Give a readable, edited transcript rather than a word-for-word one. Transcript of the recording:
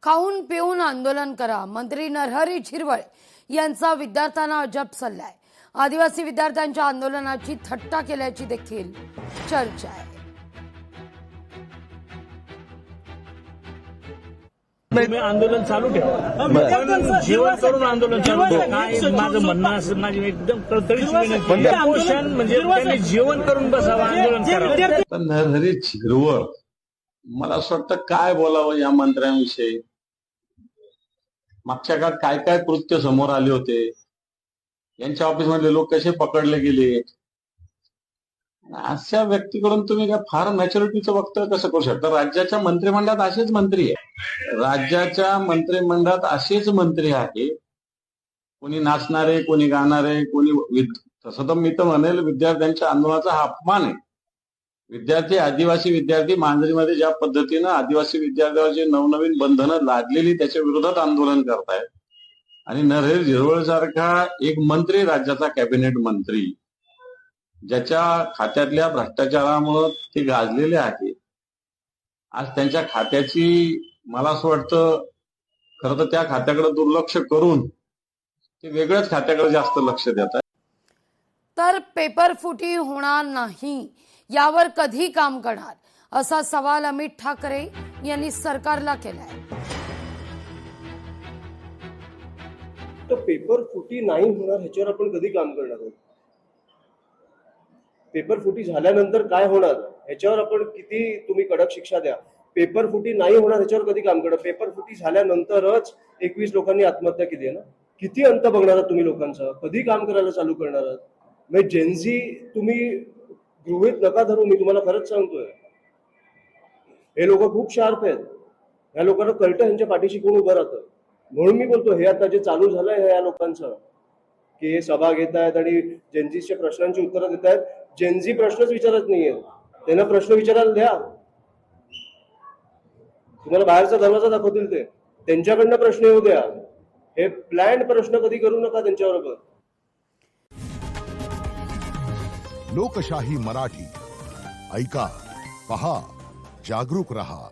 खाऊन पिऊन आंदोलन करा, मंत्री नरहरी झिरवळ यांचा विद्यार्थ्यांना अजब सल्ला आहे. आदिवासी विद्यार्थ्यांच्या आंदोलनाची थट्टा केल्याची देखील चर्चा आहे. तुम्ही आंदोलन चालू ठेवा, जेवण करून आंदोलन चालू ठेवा. काय माझं म्हणणं असं माझी एकदम कळकळीची विनंती आहे. उपोषण म्हणजे त्यांनी जेवण करून बसावं, आंदोलन करावं. नरहरी झिरवळ मला असं वाटतं काय बोलावं या मंत्र्यांविषयी. मागच्या काळात काय काय कृत्य समोर आले होते, यांच्या ऑफिसमधले लोक कसे पकडले गेले. अशा व्यक्तीकडून तुम्ही काय फार मॅच्युरिटीचं वक्तव्य कसं करू शकता. राज्याच्या मंत्रिमंडळात असेच मंत्री आहे, राज्याच्या मंत्रिमंडळात असेच मंत्री आहे. कोणी नाचणारे, कोणी गाणारे, कोणी. तसं तर मी तर म्हणेल विद्यार्थ्यांच्या आंदोलनाचा हा अपमान आहे. विद्यार्थी, आदिवासी विद्यार्थी मांजरीमध्ये ज्या पद्धतीनं आदिवासी विद्यार्थ्यांवर जे नवनवीन बंधनं लादलेली त्याच्या विरोधात आंदोलन करतायत, आणि नरहरी झिरवळ सारखा एक मंत्री, राज्याचा कॅबिनेट मंत्री, ज्याच्या खात्यातल्या भ्रष्टाचारामुळे ते गाजलेले आहे, आज त्यांच्या खात्याची मला असं वाटतं खरं तर त्या खात्याकडे दुर्लक्ष करून ते वेगळ्याच खात्याकडे जास्त लक्ष देत आहे. तर पेपर फुटी होणार नाही यावर कधी काम करणार, असा सवाल अमित ठाकरे यांनी सरकारला केलाय. तर पेपर फुटी नाही होणार ह्याच्यावर आपण कधी काम करणार आहोत. पेपर फुटी झाल्यानंतर काय होणार ह्याच्यावर आपण किती तुम्ही कडक शिक्षा द्या, पेपर फुटी नाही होणार ह्याच्यावर कधी काम करणार. पेपर फुटी झाल्यानंतरच 21 लोकांनी आत्महत्या केली आहे ना. किती अंत बघणार आहात तुम्ही लोकांचा, कधी काम करायला चालू करणार आहात. म्हणजे जेनझी तुम्ही गृहीत नका धरू, मी तुम्हाला खरंच सांगतोय. हे लोक खूप शार्प आहेत, या लोकांना कळतं ह्यांच्या पाठीशी कोण उभं राहतं. म्हणून मी बोलतो हे आता जे चालू झालंय हे या लोकांचं, की हे सभा घेत आहेत आणि जेनझीच्या प्रश्नांची उत्तरं देत आहेत. जेनझी प्रश्नच विचारत नाहीये, त्यांना प्रश्न विचारायला द्या. तुम्हाला बाहेरचा दरवाजा दाखवतील ते, त्यांच्याकडनं प्रश्न येऊ द्या. हे प्लॅन प्रश्न कधी करू नका त्यांच्याबरोबर. लोकशाही मराठी ऐका, पहा, जागरूक रहा.